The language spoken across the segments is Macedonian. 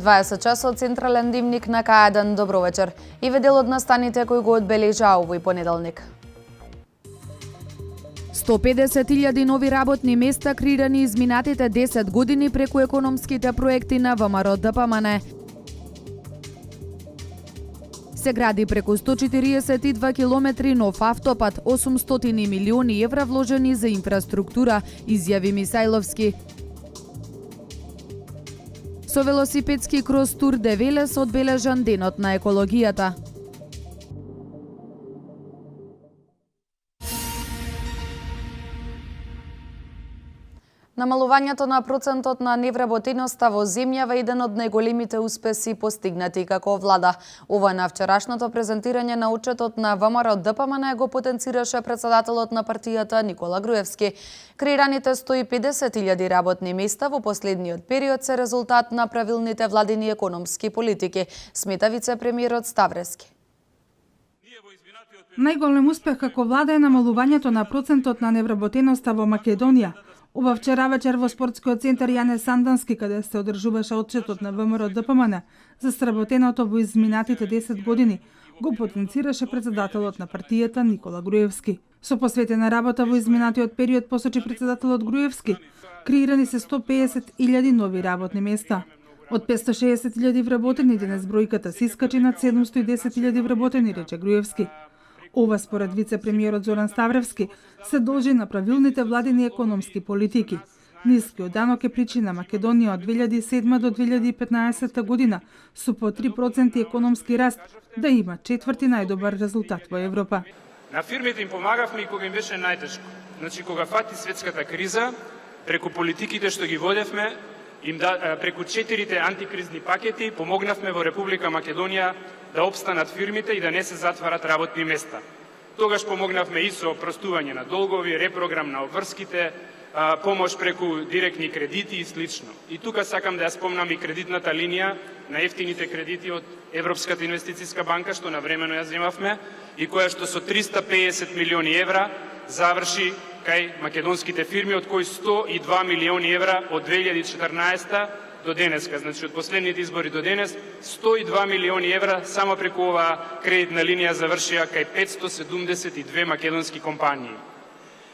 Дваесет часот централен дневник на К1. Добро вечер. И дел од настаните кои го одбележа овој понеделник. 150.000 нови работни места креирани изминатите 10 години преку економските проекти на ВМРО-ДПМН. Се гради преку 142 километри нов автопат, 800 милиони евра вложени за инфраструктура, изјави Мисајловски. Со велосипедски крос-тур де Велес одбележан денот на екологијата. Намалувањето на процентот на невработеноста во земјава е еден од најголемите успеси постигнати како влада. Ова на вчерашното презентирање на отчетот на ВМРО-ДПМН го потенцираше председателот на партијата Никола Груевски. Креираните 150.000 работни места во последниот период се резултат на правилните владини економски политики, смета вице-премиерот Ставрески. Најголем успех како влада е намалувањето на процентот на невработеноста во Македонија. Ова вчера вечер во спортскиот центар Јане Сандански, каде се одржуваше отчетот на ВМРО-ДПМН за сработеното во изминатите 10 години, го потенцираше председателот на партијата Никола Груевски. Со посветена работа во изминатиот период, посочи председателот Груевски, креирани се 150.000 нови работни места. Од 560.000 вработени денес бројката се искачи над 710.000 вработени, рече Груевски. Ова според вице-премиерот Зоран Ставревски се должи на правилните владини економски политики. Нискиот данок е причина Македонија од 2007 до 2015 година со по 3% економски раст да има четврти најдобар резултат во Европа. На фирмите им помагавме и кога им беше најтешко. Значи кога фати светската криза, преку политиките што ги водевме, преку 4 антикризни пакети помогнавме во Република Македонија да обстанат фирмите и да не се затварат работни места. Тогаш помогнавме и со простување на долгови, репрограм на обврските, помош преку директни кредити и слично. И тука сакам да ја спомнам и кредитната линија на ефтините кредити од Европската инвестицијска банка, што навремено ја земавме и која што со 350 милиони евра заврши кај македонските фирми, од кои 102 милиони евра од 2014 до денеска. Значи, од последните избори до денес, 102 милиони евра само преку оваа кредитна линија завршија кај 572 македонски компании.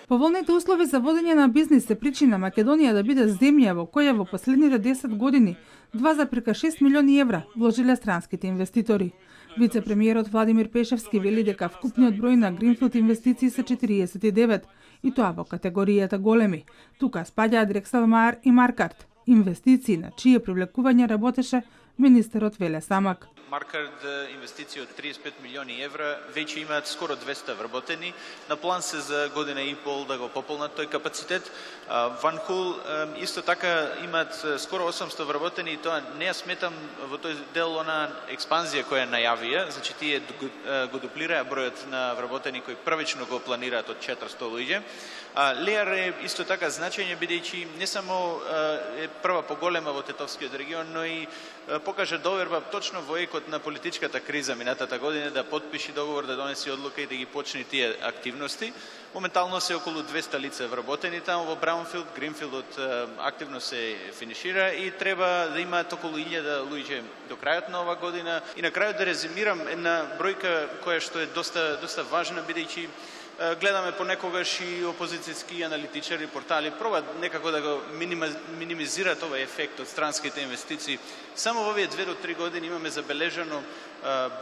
Поволните услови за водење на бизнис се причина Македонија да биде земја во која во последните 10 години 2,6 милиони евра вложиле странските инвеститори. Вице-премиерот Владимир Пешевски вели дека вкупниот број на гринфилд инвестиции се 49, и тоа во категоријата големи. Тука спаѓаат Дрекселмар и Маркарт, инвестиции на чие привлекување работеше министерот Веле Самак. Маркарт инвестиции од 35 милиони евра веќе имаат скоро 200 вработени. На план се за година и пол да го пополнат тој капацитет. Ванхул исто така имаат скоро 800 вработени и тоа не ја сметам во тој дел на експанзија која најавија, значи тие го дуплираат бројот на вработени кои првично го планираат од 400 луѓе. Леар е исто така значање бидејќи не само е прва поголема во Тетовскиот регион, но и покажа доверба точно во екот на политичката криза минатата година да потпиши договор, да донеси одлука и да ги почне тие активности. Моментално се околу 200 лица вработени таму во Браунфилд, Гринфилдот активно се финишира и треба да имаат околу 1000 луѓе до крајот на ова година. И на крајот да резимирам една бројка која што е доста важна бидејќи гледаме понекогаш и опозицијски аналитичари, портали пробаат некако да го минимизираат овој ефект од странските инвестиции. Само во овие 2 до 3 години имаме забележано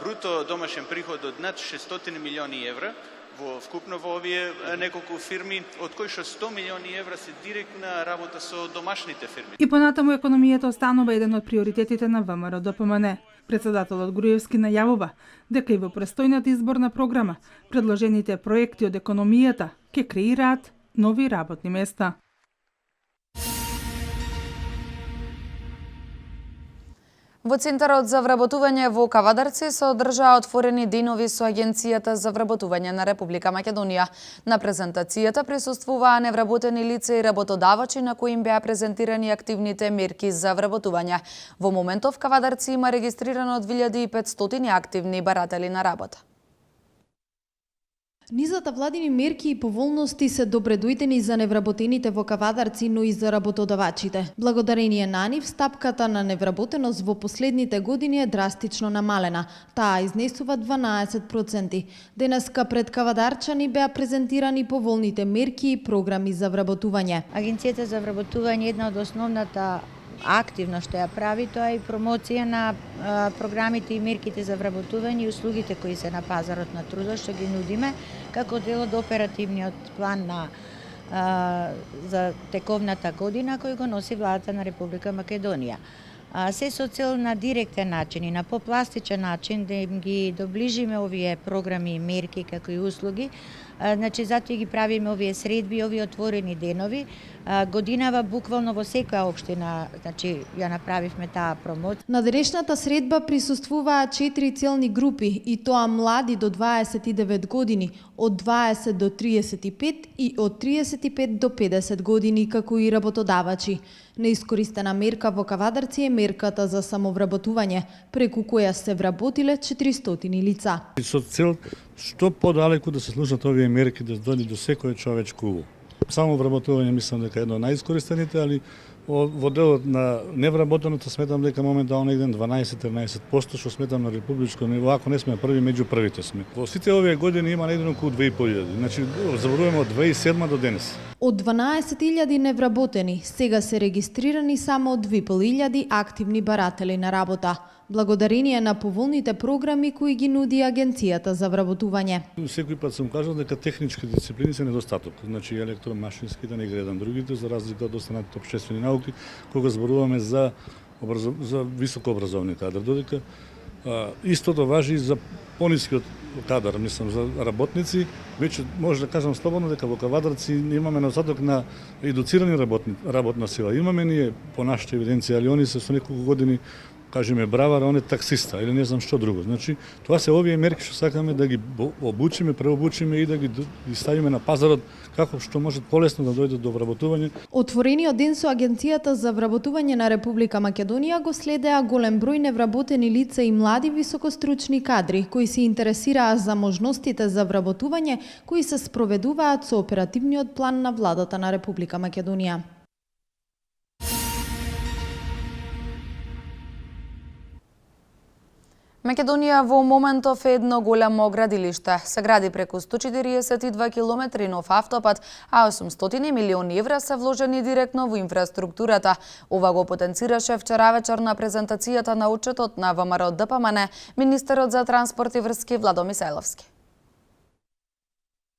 бруто домашен приход од над 600 милиони евра вкупно во овие неколку фирми, од кои што 100 милиони евра се директна работа со домашните фирми. И понатаму економијата останува еден од приоритетите на ВМРО-ДПМН. Председателот Груевски најавува дека и во престојната изборна програма предложените проекти од економијата ќе креираат нови работни места. Во Центарот за вработување во Кавадарци се одржаа отворени денови со Агенцијата за вработување на Република Македонија. На презентацијата присуствуваа невработени лица и работодавачи на кои им беа презентирани активните мерки за вработување. Во моментов Кавадарци има регистрирано 2500 активни баратели на работа. Низата владини мерки и поволности се добре дојдени за невработените во Кавадарци, но и за работодавачите. Благодарение на нив, стапката на невработеност во последните години е драстично намалена. Таа изнесува 12%. Денеска пред кавадарчани беа презентирани поволните мерки и програми за вработување. Агенцијата за вработување е една од основната активно што ја прави, тоа е и промоција на програмите и мерките за вработување и услугите кои се на пазарот на трудот што ги нудиме како дел од оперативниот план за тековната година кој го носи владата на Република Македонија. Се со цел на директен начин и на попластичен начин да им ги доближиме овие програми и мерки како и услуги. Значи, затоа ги правиме овие средби, овие отворени денови. Годинава буквално во секоја општина, значи ја направивме таа промоција. На денешната средба присуствуваа 4 целни групи, и тоа млади до 29 години, од 20 до 35 и од 35 до 50 години, како и работодавачи. Неискористена мерка во Кавадарци е мерката за самовработување, преку која се вработиле 400 лица. Со цел што подалеку да се слушнат овие мерки, да дојде до секој човечко уво. Самовработување мислам дека е едно од најискористените, али во делот на невработеното сметам дека моментално негде 12-13%, што сметам на републичко ниво, ако не сме први, меѓу првите сме. Во сите овие години има негде околу 2500. Значи, зборуваме од 2007 до денес. Од 12.000 невработени, сега се регистрирани само од 2.500 активни баратели на работа, благодарение на поволните програми кои ги нуди Агенцијата за вработување. Секој пат сум кажал дека технички дисциплини се недостаток. Значи електромашинските не гледам другите, за разлика од останатите општествени науки, кога зборуваме за високообразовни кадар, додека истото важи и за понискиот кадар, мислам за работници. Веќе може да кажам слободно дека во Кавадарци имаме недостаток на едуцирани работна сила. Имаме ние по нашата евиденција, али они се со неколку години, кажеме бравар, он е таксиста или не знам што друго. Значи, тоа се овие мерки што сакаме да ги обучиме, преобучиме и да ги ставиме на пазарот како што може полесно да дојдат до вработување. Отворениот ден со Агенцијата за вработување на Република Македонија го следеа голем број невработени лица и млади високостручни кадри кои се интересираа за можностите за вработување кои се спроведуваат со оперативниот план на владата на Република Македонија. Македонија во моментов е едно големо градилиште. Се гради преку 142 километри нов автопат, а 800 милиони евра се вложени директно во инфраструктурата. Ова го потенцираше вчера вечер на презентацијата на отчетот на ВМРО ДПМН министерот за транспорт и врски Владо Мисајловски.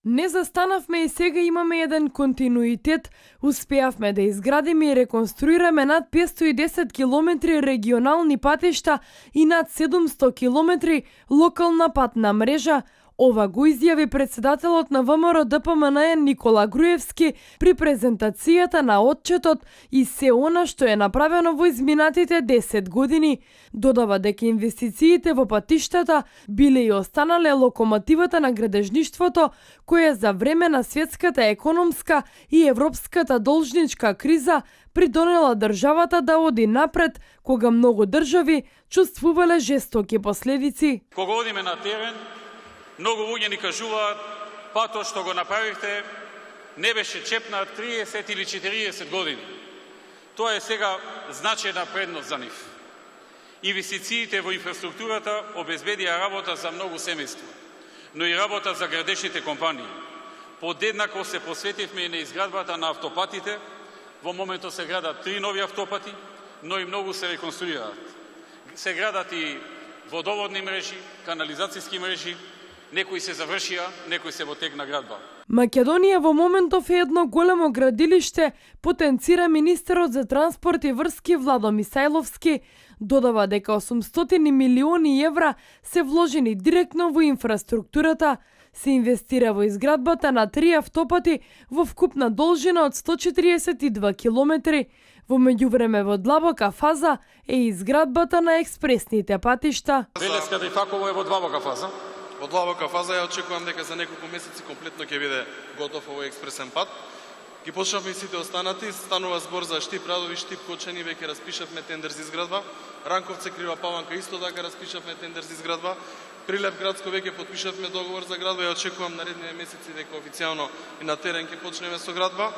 Не застанавме и сега имаме еден континуитет. Успеавме да изградиме и реконструираме над 510 километри регионални патишта и над 700 километри локална патна мрежа. Ова го изјави председателот на ВМРО ДПМН Никола Груевски при презентацијата на отчетот и се она што е направено во изминатите 10 години. Додава дека инвестициите во патиштата биле и останале локомотивата на градежништвото, која за време на светската економска и европската должничка криза придонела државата да оди напред, кога многу држави чувствувале жестоки последици. Кога одиме на терен, многу луѓе ни кажуваат, патот што го направивте не беше чепнат 30 или 40 години. Тоа е сега значајна предност за нив. Инвестициите во инфраструктурата обезбедија работа за многу семејства, но и работа за градешните компании. Подеднакво се посветивме и на изградбата на автопатите. Во моментот се градат 3 нови автопати, но и многу се реконструираат. Се градат и водоводни мрежи, канализацијски мрежи, некои се завршија, некои се во тек на градба. Македонија во моментов е едно големо градилиште, потенцира министерот за транспорт и врски Владо Мисајловски. Додава дека 800 милиони евра се вложени директно во инфраструктурата, се инвестира во изградбата на 3 автопати во вкупна должина од 142 километри, Во меѓувреме во длабока фаза е изградбата на експресните патишта. Велеска Трифаково е во длабока фаза. Во длабока фаза ја очекувам дека за неколку месеци комплетно ќе биде готов овој експресен пат. Ги почнавме и сите останати, станува збор за Штип Радови, Штип Кочани, веќе распишавме тендер за изградба. Ранковце Крива Паванка исто така распишавме тендер за изградба. Прилеп Градско веќе потпишавме договор за градба и очекувам наредните месеци дека официјално и на терен ќе почнеме со градба.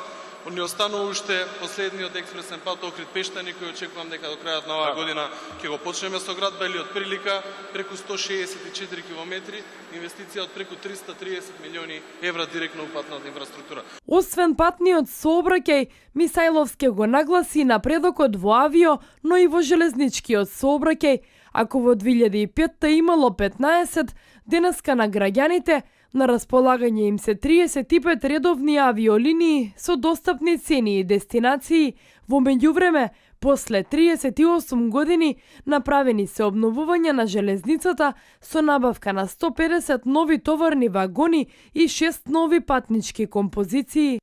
Ни останува уште последниот експресен пат Охрид Пештани, кој очекувам дека до крајот на оваа година ќе го почнеме со градба или од прилика преку 164 километри, инвестиција од преку 330 милиони евра директно у патната инфраструктура. Освен патниот сообраќај, Мисајловски го нагласи напредокот во авио, но и во железничкиот сообраќај. Ако во 2005 имало 15, денеска на граѓаните на располагање им се 35 редовни авиолинии со достапни цени и дестинации. Во меѓувреме, после 38 години направени се обновувања на железницата со набавка на 150 нови товарни вагони и 6 нови патнички композиции.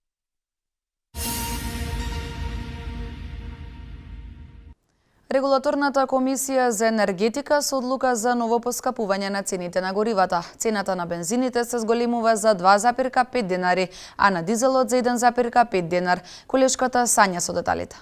Регулаторната комисија за енергетика се одлука за ново поскапување на цените на горивата. Цената на бензините се зголемува за 2,5 денари, а на дизелот за 1,5 денар. Колешката Сања со деталите.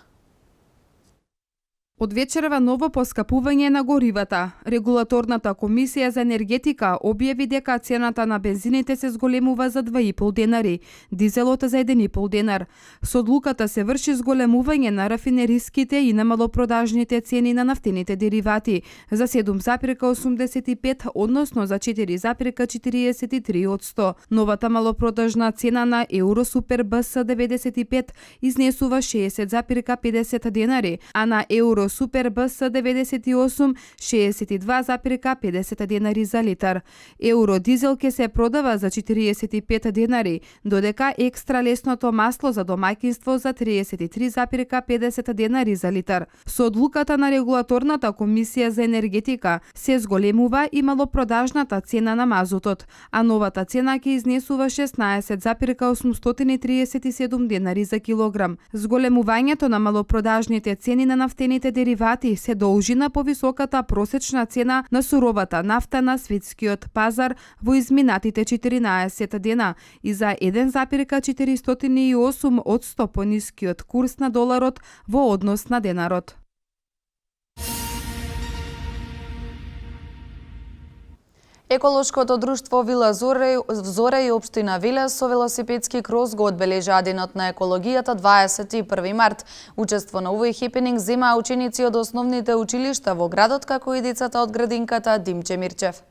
Од вечерва ново поскапување на горивата. Регулаторната комисија за енергетика објави дека цената на бензините се зголемува за 2,5 денари, дизелот за 1,5 денар. Со одлуката се врши зголемување на рафинериските и на малопродажните цени на нафтените деривати за 7,85, односно за 4,43%. Новата малопродажна цена на Евросупер БС 95 изнесува 60,50 денари, а на Евросупер БС 98 62,50 денари за литар. Евродизел ќе се продава за 45 денари, додека екстра лесното масло за домаќинство за 33,50 денари за литар. Со одлуката на регулаторната комисија за енергетика се зголемува и малопродажната цена на мазутот, а новата цена ќе изнесува 16,837 денари за килограм. Зголемувањето на малопродажните цени на нафтените деривати се должи на повисоката просечна цена на суровата нафта на светскиот пазар во изминатите 14 дена и за 1,408% понискиот курс на доларот во однос на денарот. Еколошкото друштво Вила Зора и општина Велес со велосипедски крос го одбележаа денот на екологијата 21 март. Учество на овој хепенинг земаа ученици од основните училишта во градот, како и децата од градинката Димче Мирчев.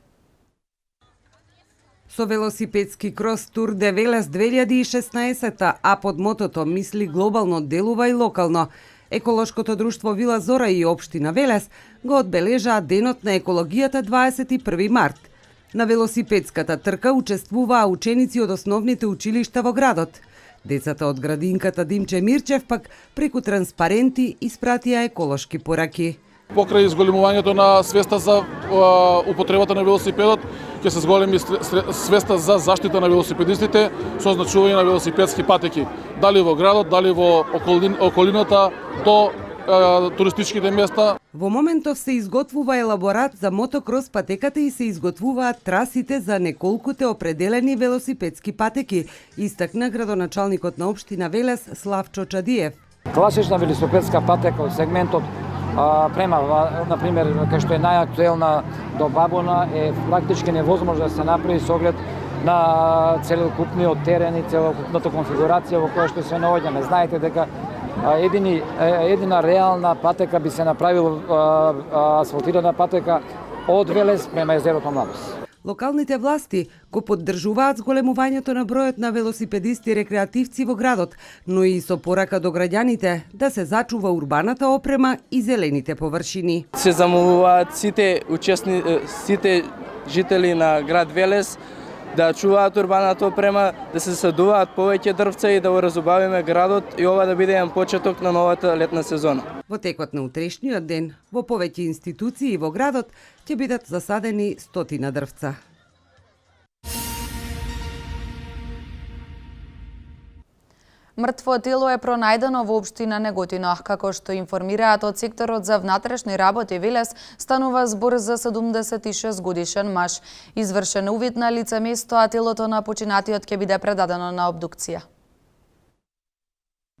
Со велосипедски крос Тур де Велес 2016, а под мотото Мисли глобално, делува и локално. Еколошкото друштво Вила Зора и општина Велес го одбележаа денот на екологијата 21 март. На велосипедската трка учествуваа ученици од основните училишта во градот. Децата од градинката Димче Мирчев пак преку транспаренти испратија еколошки пораки. Покрај зголемувањето на свеста за употребата на велосипедот, ќе се зголеми свеста за заштита на велосипедистите со означување на велосипедски патеки, дали во градот, дали во околината до туристичките места. Во моментов се изготвува елаборат за мотокрос патеката и се изготвуваат трасите за неколкуте определени велосипедски патеки, истакна градоначалникот на општина Велес Славчо Чадиев. Класична велосипедска патека од сегментот према, например, кај што е најактуелна до Бабона, е практички невозможно да се направи со оглед на целокупниот терен и целокупната конфигурација во која што се наоѓаме. Знаете дека едина реална патека би се направила асфалтирана патека од Велес према езерото Младост. Локалните власти го поддржуваат зголемувањето на бројот на велосипедисти и рекреативци во градот, но и со порака до граѓаните да се зачува урбаната опрема и зелените површини. Се замолуваат сите жители на град Велес да чуваат урбаната опрема, да се садуваат повеќе дрвца и да го разубавиме градот и ова да биде почеток на новата летна сезона. Во текот на утрешниот ден, во повеќе институции во градот ќе бидат засадени 100 дрвца. Мртво тело е пронајдено во општина Неготино. Како што информираат од секторот за внатрешни работи Велес, станува збор за 76 годишен маж. Извршен увид на лице место, а телото на починатиот ќе биде предадено на обдукција.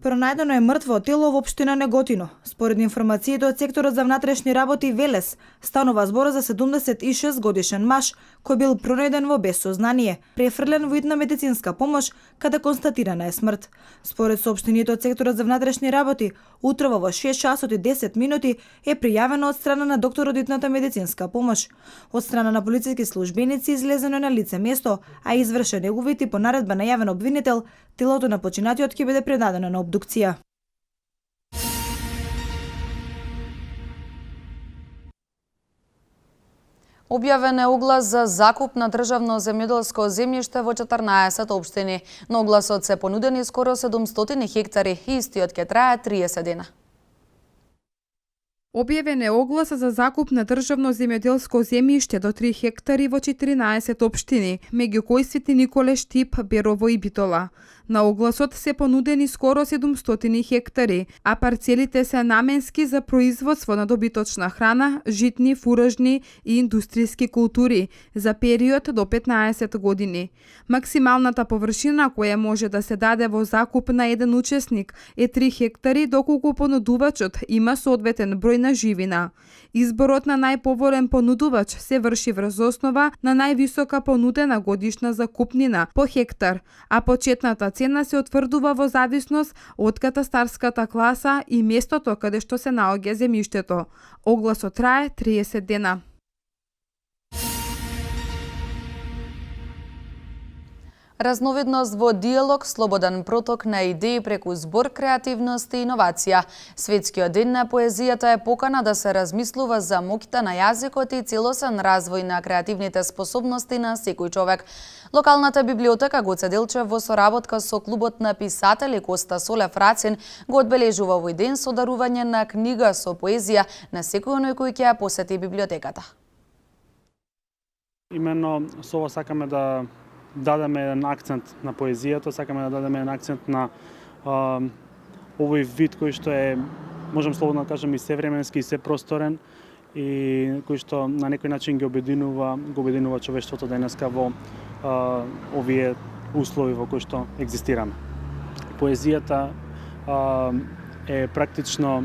Пронајдено е мртво тело во општина Неготино. Според информациите од секторот за внатрешни работи Велес, станува збор за 76 годишен маж кој бил пронајден во без сознание, префрлен во идна медицинска помош, каде констатирана е смрт. Според соопштените од секторот за внатрешни работи, утрово во 6 часот и 10 минути е пријавено од страна на докторот идната медицинска помош. Од страна на полициски службеници излезено на лице место, а извршен е увид и по наредба на јавен обвинител, телото на починатиот ќе биде предадено на обдукција. Објавен е оглас за закуп на државно земјоделско земјиште во 14 општини. На огласот се понудени скоро 700 хектари и истиот ќе трае 30 дена. Објавен е оглас за закуп на државно земјоделско земјиште до 3 хектари во 14 општини, меѓу кои Свети Николе, Штип, Берово и Битола. На огласот се понудени скоро 700 хектари, а парцелите се наменски за производство на добиточна храна, житни, фуражни и индустријски култури за период до 15 години. Максималната површина која може да се даде во закуп на еден учесник е 3 хектари, доколку понудувачот има соодветен број на живина. Изборот на најповолен понудувач се врши врз основа на највисока понудена годишна закупнина по хектар, а почетната цена се утврдува во зависност од катастарската класа и местото каде што се наоѓа земјиштето. Огласот трае 30 дена. Разновидност во диалог, слободен проток на идеи преку збор, креативност и иновација. Светскиот ден на поезијата е покана да се размислува за моќта на јазикот и целосен развој на креативните способности на секој човек. Локалната библиотека Гоце Делчев во соработка со клубот на писатели Коста Солев Рацин го одбележува овој ден со дарување на книга со поезија на секој оној кој ќе ја посети библиотеката. Именно со ова сакаме да дадеме еден акцент на поезијата, сакаме да дадеме еден акцент на овој вид кој што е, можам слободно да кажам, и севременски и сепросторен и кој што на некој начин го обединува човештвото денеска во овие услови во кои што екзистираме. Поезијата е практично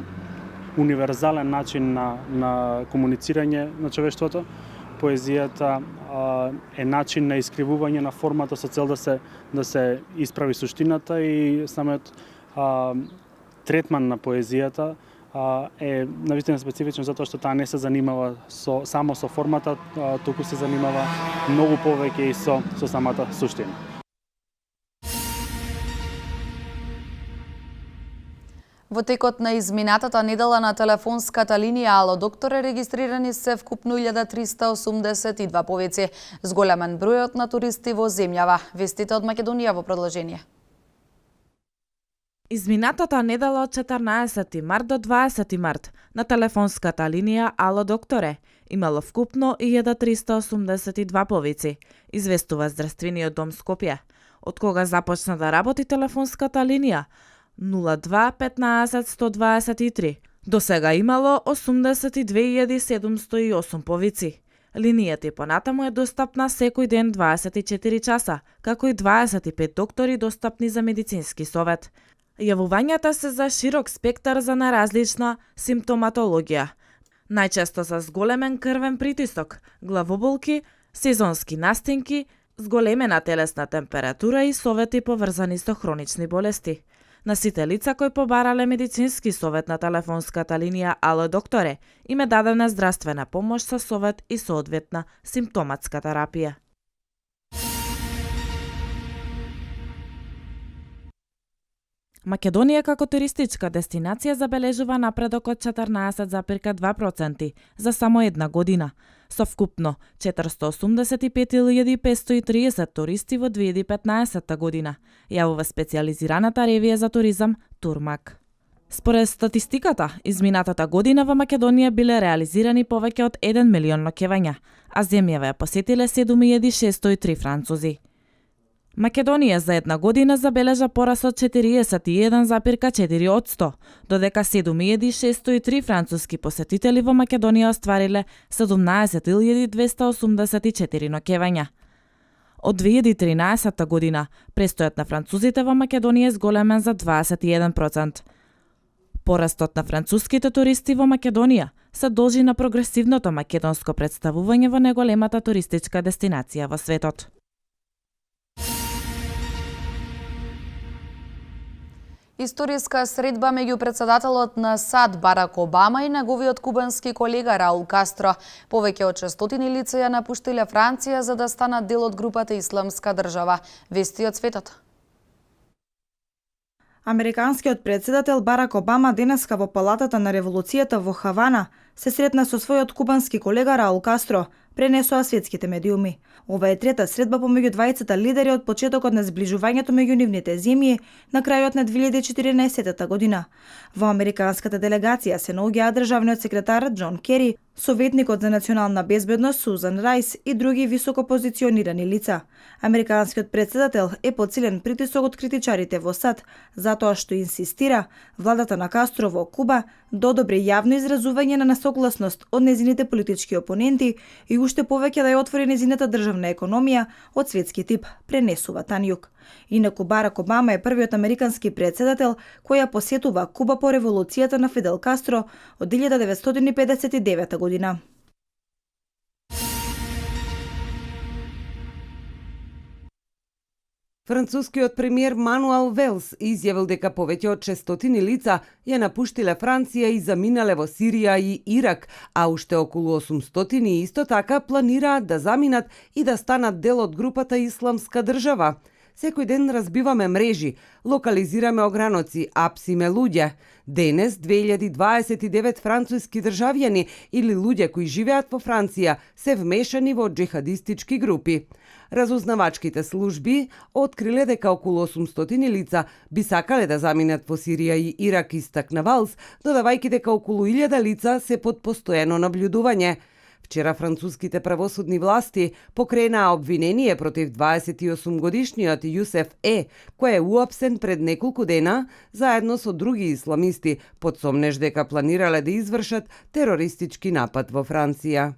универзален начин на комуницирање на човештвото. Поезијата е начин на искривување на формата со цел да се исправи суштината и самиот третман на поезијата е навистина специфичен затоа што таа не се занимава само со формата, туку се занимава многу повеќе и со самата суштина. Во текот на изминатата недела на телефонската линија Ало докторе регистрирани се вкупно 1382 повици, зголемен бројот на туристи во земјава. Вестите од Македонија во продолжение. Изминатата недела од 14 март до 20 март на телефонската линија Ало докторе имало вкупно 1382 повици, известува Здравствениот дом Скопје. Од кога започна да работи телефонската линија 02 15 123. До сега имало 82.708 повици. Линијата и понатаму е достапна секој ден 24 часа, како и 25 доктори достапни за медицински совет. Јавувањата се за широк спектар за наразлична симптоматологија. Најчесто за зголемен крвен притисок, главоболки, сезонски настинки, зголемена телесна температура и совети поврзани со хронични болести. На сите лица кои побарале медицински совет на телефонската линија Ало докторе, им е дадена здравствена помош со совет и соодветна симптоматска терапија. Македонија како туристичка дестинација забележува напредок од 14,2% за само една година, со вкупно 485.530 туристи во 2015 година, јавува специјализираната ревија за туризам Турмак. Според статистиката, изминатата година во Македонија биле реализирани повеќе од 1 милион ноќевања, а земјава ја посетиле 7603 французи. Македонија за една година забележа пораст од 41,4%, додека 7603 француски посетители во Македонија оствариле 17.284 ноќевања. Од 2013 година, престојот на французите во Македонија е зголемен за 21%. Порастот на француските туристи во Македонија се должи на прогресивното македонско представување во најголемата туристичка дестинација во светот. Историска средба меѓу председателот на САД Барак Обама и неговиот кубански колега Раул Кастро. Повеќе од 600 лица ја напуштиле Франција за да станат дел од групата Исламска држава. Вести од светот. Американскиот председател Барак Обама денеска во палатата на револуцијата во Хавана се сретна со својот кубански колега Раул Кастро, пренесоа светските медиуми. Ова е трета средба помеѓу двајцата лидери од почетокот на зближувањето меѓу нивните земји на крајот на 2014 година. Во американската делегација се наоѓаа државниот секретар Џон Кери, советникот за национална безбедност Сузан Рајс и други високопозиционирани лица. Американскиот председател е под силен притисок од критичарите во САД, затоа што инсистира владата на Кастро во Куба да одобри јавно изразување на несогласност од незините политички опоненти и уште повеќе да ја отвори незината државна економија од светски тип, пренесува Танјук. Инаку Барак Обама е првиот американски председател кој ја посетува Куба по револуцијата на Фидел Кастро од 1959 година. Францускиот премиер Мануел Велс изјавил дека повеќе од 600 лица ја напуштиле Франција и заминале во Сирија и Ирак, а уште околу 800 исто така планираат да заминат и да станат дел од групата Исламска држава. Секој ден разбиваме мрежи, локализираме ограноци, апсиме луѓе. Денес 2029 француски државјани или луѓе кои живеат во Франција се вмешани во джихадистички групи. Разузнавачките служби откриле дека околу 800 лица би сакале да заминат во Сирија и Ирак, истакна Валс, додавајќи дека околу 1000 лица се под постојано наблюдување. Вчера француските правосудни власти покренаа обвинение против 28-годишниот Јусеф Е, кој е уапсен пред неколку дена заедно со други исламисти под сомнеж дека планирале да извршат терористички напад во Франција.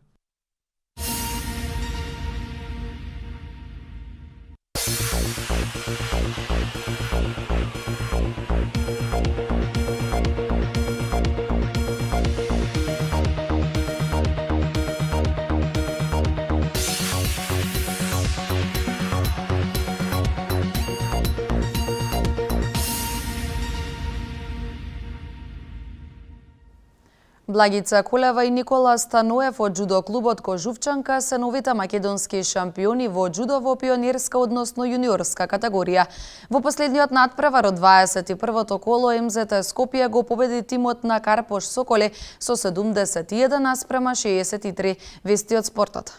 Благица Колева и Никола Станоев од џудо клубот Кожувчанка се новите македонски шампиони во џудо во пионерска, односно јуниорска категорија. Во последниот надпревар од 21-то коло МЗТ Скопје го победи тимот на Карпош Соколе со 71:63. Вести од спортот.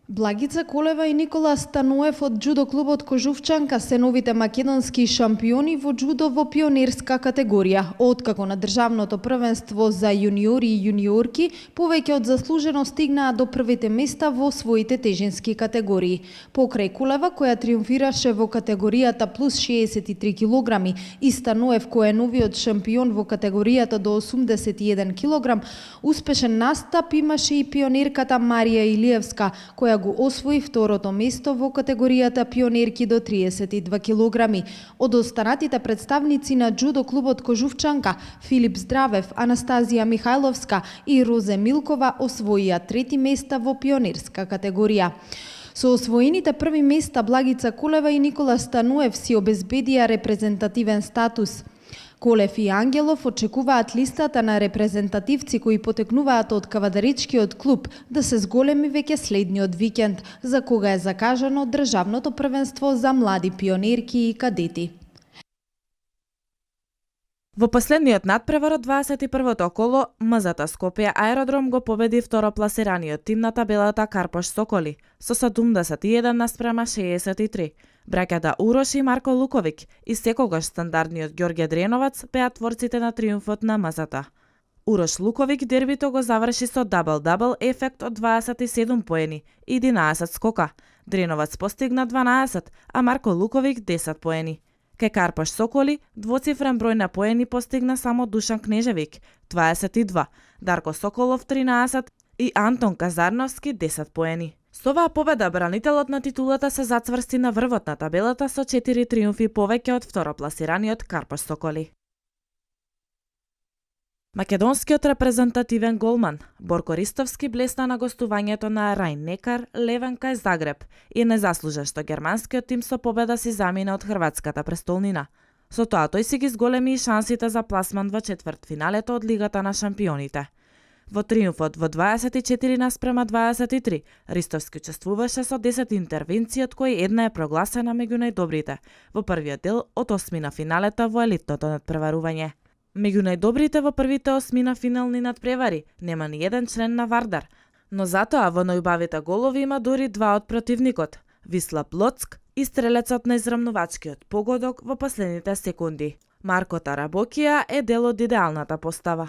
Благица Колева и Никола Станоев од џудо клубот Кожувчанка се новите македонски шампиони во џудо во пионерска категорија. Откако на државното првенство за јуниори и јуниорки повеќе од заслужено стигнаа до првите места во своите тежински категории. Покрај Колева која триумфираше во категоријата плюс 63 килограми и Станоев кој е новиот шампион во категоријата до 81 килограм, успешен настап имаше и пионерката Марија Илиевска која го освои второто место во категоријата пионерки до 32 килограми. Од останатите представници на џудо клубот Кожувчанка, Филип Здравев, Анастазија Михајловска и Розе Милкова освоија трети места во пионерска категорија. Со освоените први места Благица Колева и Никола Станоев си обезбедија репрезентативен статус. Колев и Ангелов очекуваат листата на репрезентативци кои потекнуваат од кавадаричкиот клуб да се зголеми веќе следниот викенд, за кога е закажано државното првенство за млади пионерки и кадети. Во последниот надпревар од 21-то коло, МЗТ Скопје Аеродром го победи второпласираниот тим на табелата Карпош Соколи со 71:63. Браќата Урош и Марко Луковик и секогаш стандардниот Ѓорѓе Дреновац беа творците на триумфот на МЗТ. Урош Луковик дербито го заврши со дабл-дабл ефект од 27 поени и 11 скока. Дреновац постигна 12, а Марко Луковик 10 поени. Кај Карпаш Соколи, двоцифрен број на поени постигна само Душан Кнежевик, 22, Дарко Соколов 13 и Антон Казарновски 10 поени. Со оваа победа бранителот на титулата се зацврсти на врвот на табелата со 4 триумфи повеќе од второпласираниот Карпаш Соколи. Македонскиот репрезентативен голман Борко Ристовски блесна на гостувањето на Рајн-Некар Левен кај Загреб и не заслужа што германскиот тим со победа си замина од хрватската престолнина. Со тоа тој си ги зголеми и шансите за пласман во четвртфиналето од Лигата на шампионите. Во триумфот во 24:23 Ристовски учествуваше со 10 интервенции, од кои една е прогласена меѓу најдобрите во првиот дел од осмина финалета во елитното надпреварување. Меѓу најдобрите во првите осмина финални надпревари нема ни еден член на Вардар, но затоа во најубавите голови има дури два од противникот, Вислав Лоцк и стрелецот на израмнувачкиот погодок во последните секунди. Марко Тарабокија е дел од идеалната постава.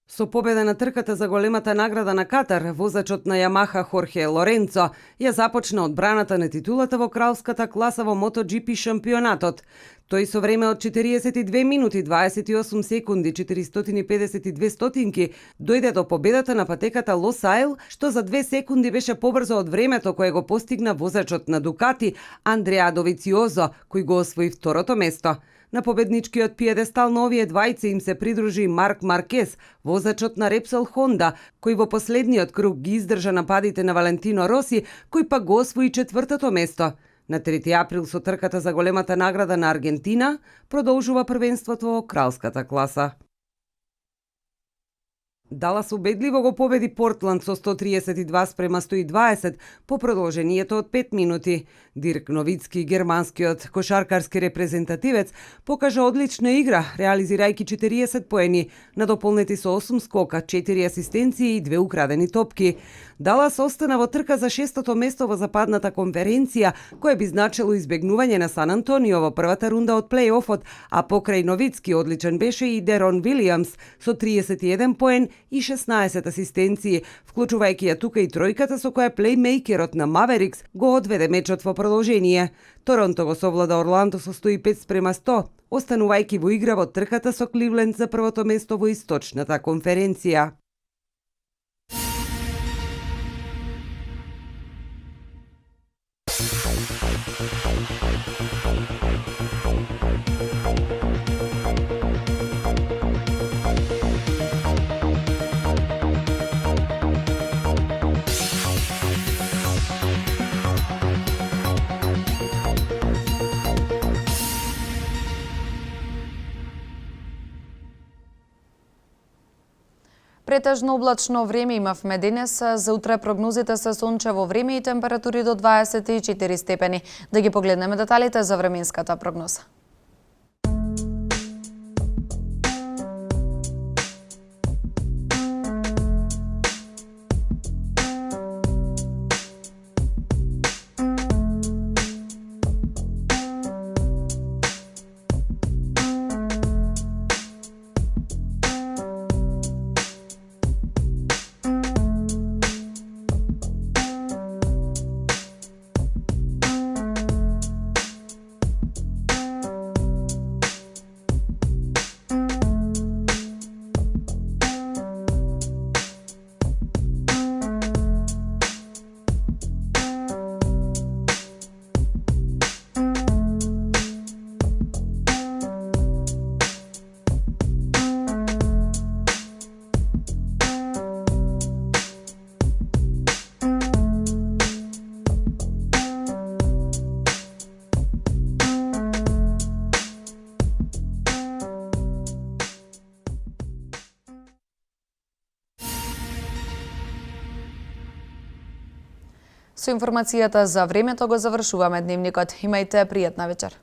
Со победа на трката за големата награда на Катар, возачот на Ямаха Хорхе Лоренцо ја започна одбраната на титулата во кралската класа во MotoGP шампионатот. Тој со време од 42 минути 28 секунди 452 стотинки дојде до победата на патеката Лос Айл, што за 2 секунди беше побрзо од времето кое го постигна возачот на Дукати Андреа Довициозо, кој го освои второто место. На победничкиот пиедестал на овие двајца им се придружи Марк Маркес, возачот на Репсол Хонда, кој во последниот круг ги издржа нападите на Валентино Роси, кој пак го освои четвртото место. На 3 април со трката за големата награда на Аргентина продолжува првенството во кралската класа. Далас убедливо го победи Портланд со 132:120 по продолжението од 5 минути. Дирк Новицки, германскиот кошаркарски репрезентативец, покажа одлична игра, реализирајќи 40 поени, надополнети со 8 скока, 4 асистенции и 2 украдени топки. Далас остана во трка за 6-тото место во западната конференција, кое би значило избегнување на Сан Антонио во првата рунда од плей-офот, а покрај Новицки одличен беше и Дерон Вилијамс со 31 поен и 16 асистенции, вклучувајќи ја тука и тројката со која плеймейкерот на Маверикс го одведе мечот во продолжение. Торонто го совлада Орландо со 105:100, останувајќи во игра во трката со Кливленд за првото место во источната конференција. Претежно облачно време имавме денес, за утре прогнозите се сончево време и температури до 24 степени. Да ги погледнеме деталите за временската прогноза. Со информацијата за времето го завршуваме дневникот. Имајте пријатна вечер.